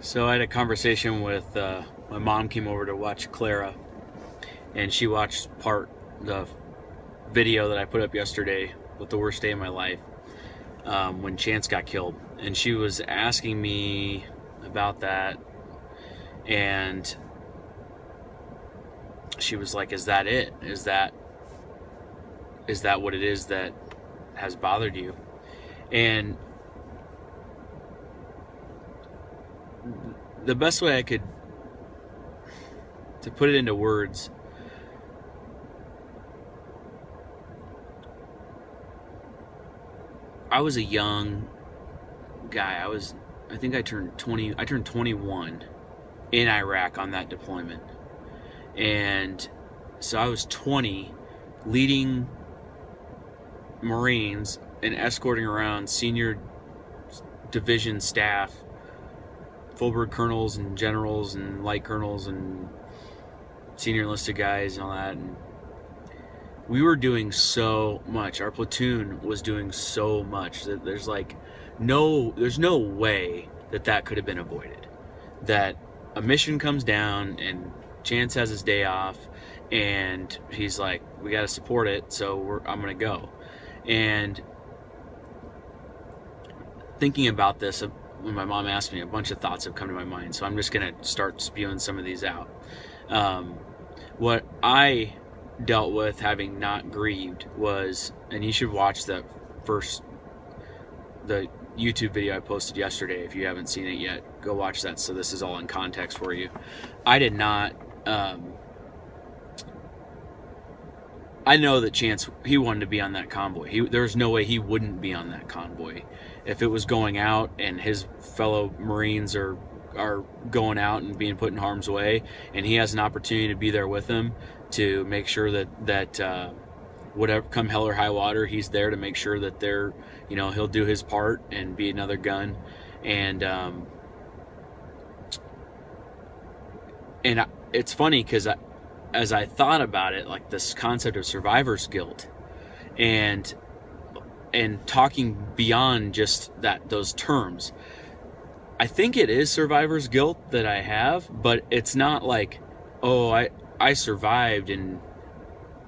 So I had a conversation with my mom. Came over to watch Clara, and she watched the video that I put up yesterday with the worst day of my life, when Chance got killed, and she was asking me about that, and she was like, "Is that it? Is that what it is that has bothered you?" And the best way I could to put it into words, I was a young guy. I think I turned 20. I turned 21 in Iraq on that deployment, and so I was 20, leading Marines and escorting around senior division staff, full bird colonels and generals and light colonels and senior enlisted guys and all that. And we were doing so much. Our platoon was doing so much that there's no way that could have been avoided. That a mission comes down and Chance has his day off, and he's like, "We got to support it, so I'm gonna go." And thinking about this, when my mom asked me, a bunch of thoughts have come to my mind. So I'm just gonna start spewing some of these out. What I dealt with, having not grieved, was, and you should watch the YouTube video I posted yesterday. If you haven't seen it yet, go watch that. So this is all in context for you. I did not. I know that Chance, he wanted to be on that convoy. There's no way he wouldn't be on that convoy. If it was going out and his fellow Marines are going out and being put in harm's way, and he has an opportunity to be there with them to make sure that whatever, come hell or high water, he's there to make sure that he'll do his part and be another gun. And it's funny because as I thought about it, like this concept of survivor's guilt, and talking beyond just those terms, I think it is survivor's guilt that I have, but it's not like, oh, I survived and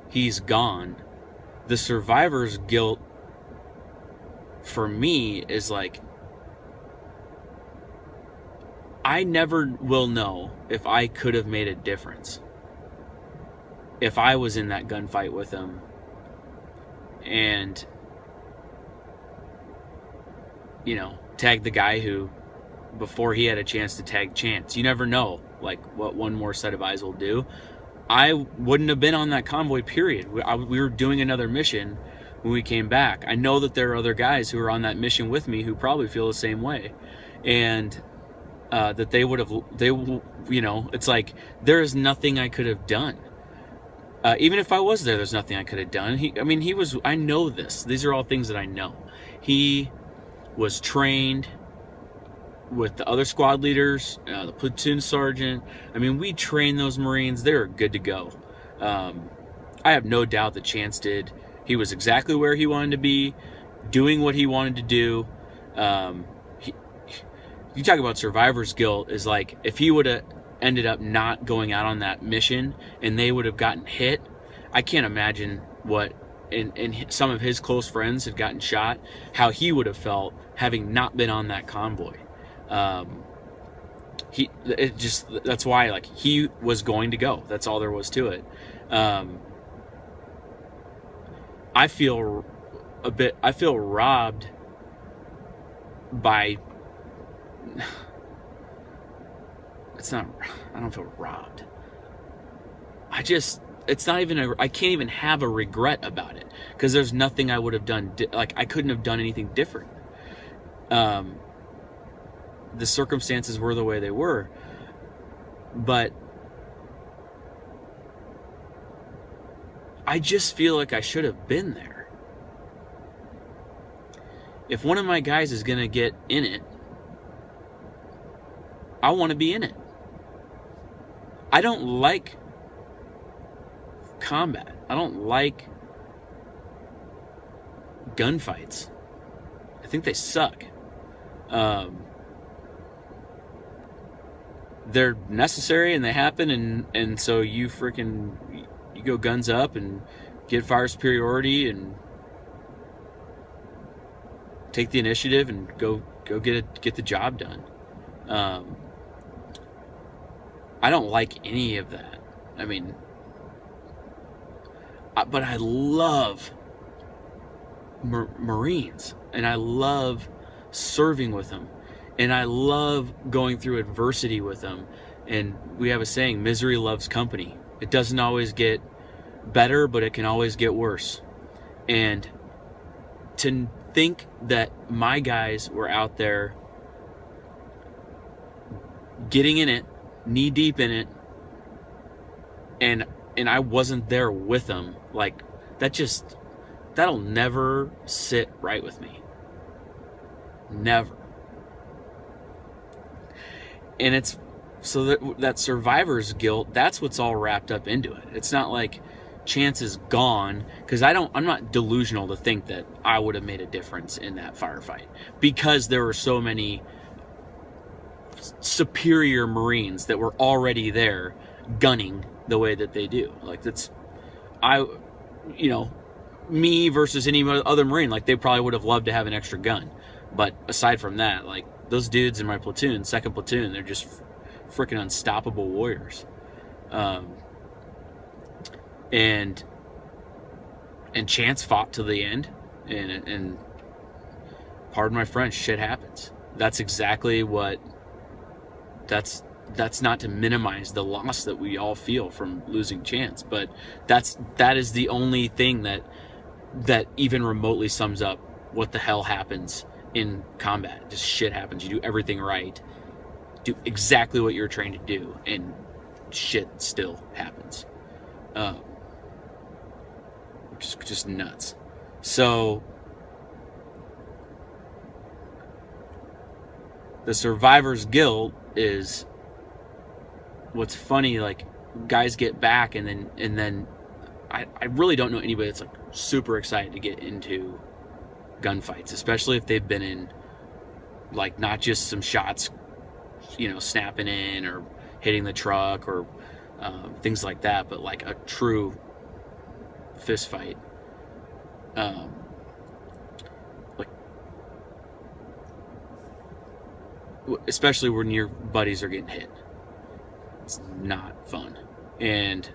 he's gone. The survivor's guilt for me is like, I never will know if I could have made a difference if I was in that gunfight with him and tag the guy who, before he had a chance to tag Chance. You never know, like, what one more set of eyes will do. I wouldn't have been on that convoy, period. We were doing another mission when we came back. I know that there are other guys who are on that mission with me who probably feel the same way. And that it's like, there is nothing I could have done. Even if I was there, there's nothing I could have done. I know this. These are all things that I know. He was trained with the other squad leaders, the platoon sergeant. We trained those Marines. They're good to go. I have no doubt that Chance did. He was exactly where he wanted to be, doing what he wanted to do. You talk about survivor's guilt, is like, if he would have ended up not going out on that mission and they would have gotten hit, I can't imagine what, and some of his close friends had gotten shot, how he would have felt having not been on that convoy. That's why, like, he was going to go. That's all there was to it. I feel robbed by, I don't feel robbed. It's not even I can't even have a regret about it, because there's nothing I would have done. I couldn't have done anything different. The circumstances were the way they were, but I just feel like I should have been there. If one of my guys is going to get in it, I want to be in it. I don't like combat. I don't like gunfights. I think they suck. they're necessary and they happen, and so you go guns up and get fire superiority and take the initiative and go get the job done. I don't like any of that. I mean, but I love Marines, and I love serving with them, and I love going through adversity with them. And we have a saying, misery loves company. It doesn't always get better, but it can always get worse. And to think that my guys were out there getting in it, knee deep in it, and I wasn't there with them, like, that'll never sit right with me. Never. And it's so that survivor's guilt, that's what's all wrapped up into it. It's not like Chance is gone, because I'm not delusional to think that I would have made a difference in that firefight, because there were so many superior Marines that were already there gunning the way that they do. Like, me versus any other Marine, like, they probably would have loved to have an extra gun. But aside from that, like, those dudes in my platoon, 2nd platoon, they're just freaking unstoppable warriors. And Chance fought to the end, and pardon my French, shit happens. That's exactly what. That's not to minimize the loss that we all feel from losing Chance, but that is the only thing that even remotely sums up what the hell happens in combat. Just shit happens. You do everything right, do exactly what you're trained to do, and shit still happens. Just nuts. So the survivor's guilt is what's funny. Like, guys get back, and then I really don't know anybody that's like super excited to get into gunfights, especially if they've been in, like, not just some shots, snapping in or hitting the truck or things like that, but like a true fist fight. Like, especially when your buddies are getting hit, it's not fun, and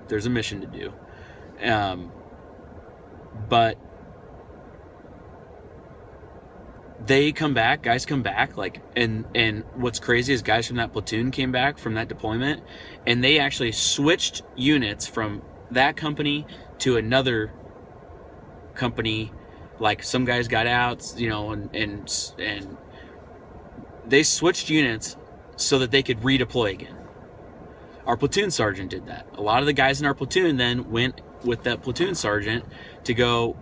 there's a mission to do. But guys come back, like, and what's crazy is guys from that platoon came back from that deployment, and they actually switched units from that company to another company. Like, some guys got out, and they switched units so that they could redeploy again. Our platoon sergeant did that. A lot of the guys in our platoon then went with that platoon sergeant to go,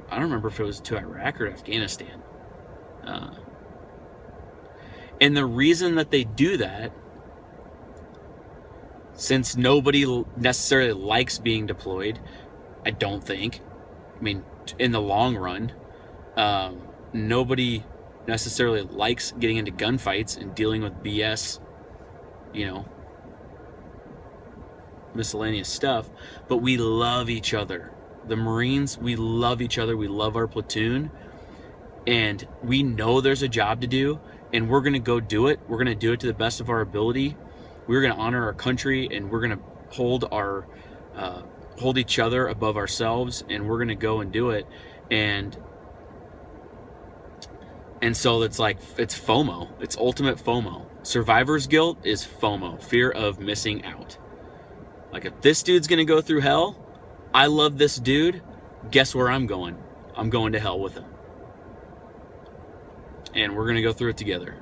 I don't remember if it was to Iraq or Afghanistan. And the reason that they do that, since nobody necessarily likes being deployed, I don't think. I mean, in the long run, nobody necessarily likes getting into gunfights and dealing with BS, miscellaneous stuff. But we love each other. The Marines, we love each other. We love our platoon. And we know there's a job to do, and we're going to go do it. We're going to do it to the best of our ability. We're going to honor our country, and we're going to hold each other above ourselves, and we're going to go and do it. And so it's FOMO. It's ultimate FOMO. Survivor's guilt is FOMO, fear of missing out. Like, if this dude's going to go through hell, I love this dude, guess where I'm going? I'm going to hell with him. And we're going to go through it together.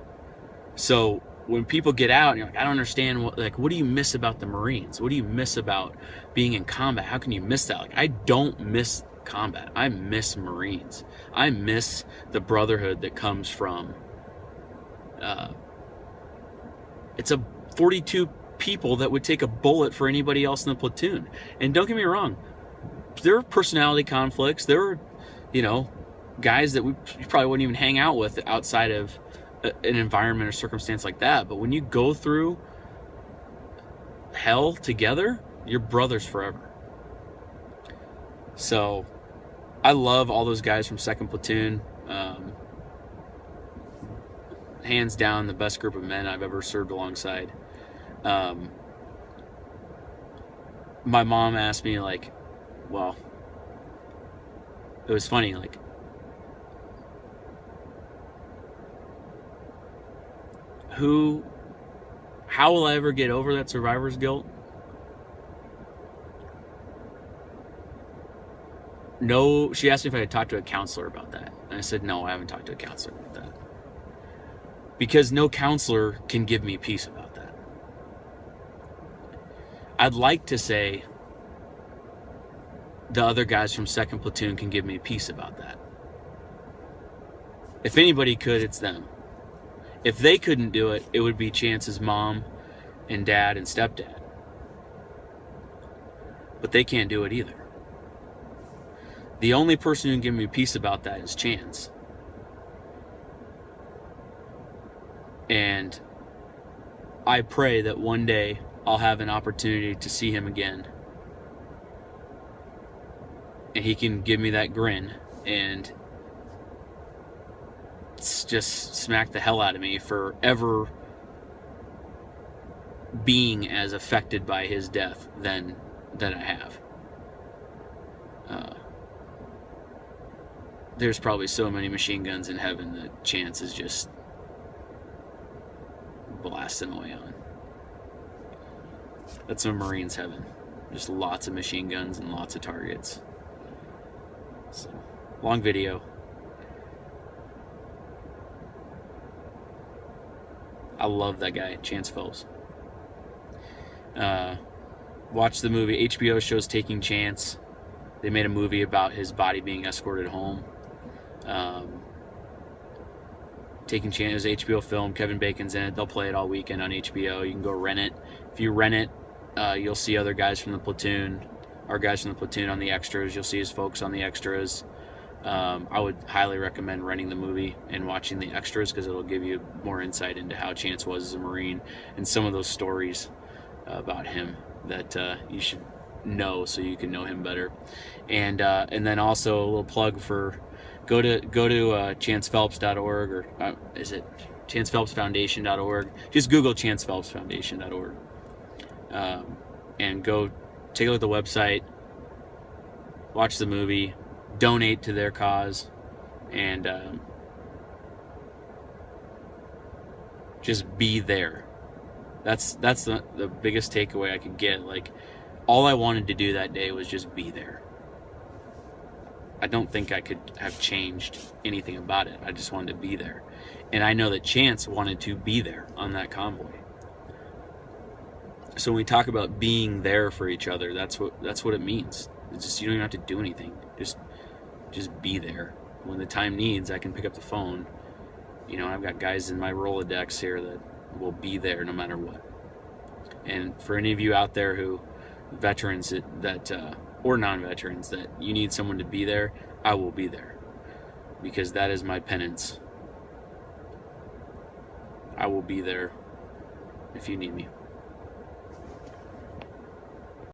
So when people get out and you're like, I don't understand, what do you miss about the Marines? What do you miss about being in combat? How can you miss that? Like, I don't miss combat. I miss Marines. I miss the brotherhood that comes from, it's a 42 people that would take a bullet for anybody else in the platoon. And don't get me wrong, there are personality conflicts. There are, guys that we probably wouldn't even hang out with outside of an environment or circumstance like that. But when you go through hell together, you're brothers forever. So I love all those guys from 2nd Platoon. Hands down the best group of men I've ever served alongside. My mom asked me, like, well, it was funny, like, how will I ever get over that survivor's guilt? No, she asked me if I had talked to a counselor about that. And I said, no, I haven't talked to a counselor about that. Because no counselor can give me peace about that. I'd like to say the other guys from 2nd Platoon can give me peace about that. If anybody could, it's them. If they couldn't do it, it would be Chance's mom and dad and stepdad. But they can't do it either. The only person who can give me peace about that is Chance. And I pray that one day I'll have an opportunity to see him again. And he can give me that grin and just smack the hell out of me for ever being as affected by his death than I have. There's probably so many machine guns in heaven that Chance is just blasting away on. That's a Marine's heaven. Just lots of machine guns and lots of targets. So, long video. I love that guy, Chance Phelps. Watch the movie. HBO shows Taking Chance. They made a movie about his body being escorted home. Taking Chance is an HBO film. Kevin Bacon's in it. They'll play it all weekend on HBO. You can go rent it. If you rent it, you'll see other guys from the platoon, our guys from the platoon on the extras. You'll see his folks on the extras. I would highly recommend renting the movie and watching the extras because it'll give you more insight into how Chance was as a Marine and some of those stories about him that you should know so you can know him better. And then also a little plug for go to chancephelps.org or is it chancephelpsfoundation.org? Just Google chancephelpsfoundation.org and go take a look at the website, watch the movie, donate to their cause, and just be there. That's the biggest takeaway I could get. Like, all I wanted to do that day was just be there. I don't think I could have changed anything about it. I just wanted to be there. And I know that Chance wanted to be there on that convoy. So when we talk about being there for each other, that's what it means. It's just, you don't even have to do anything. Just be there. When the time needs, I can pick up the phone. You know, I've got guys in my Rolodex here that will be there no matter what. And for any of you out there who, veterans that or non-veterans, that you need someone to be there, I will be there. Because that is my penance. I will be there if you need me.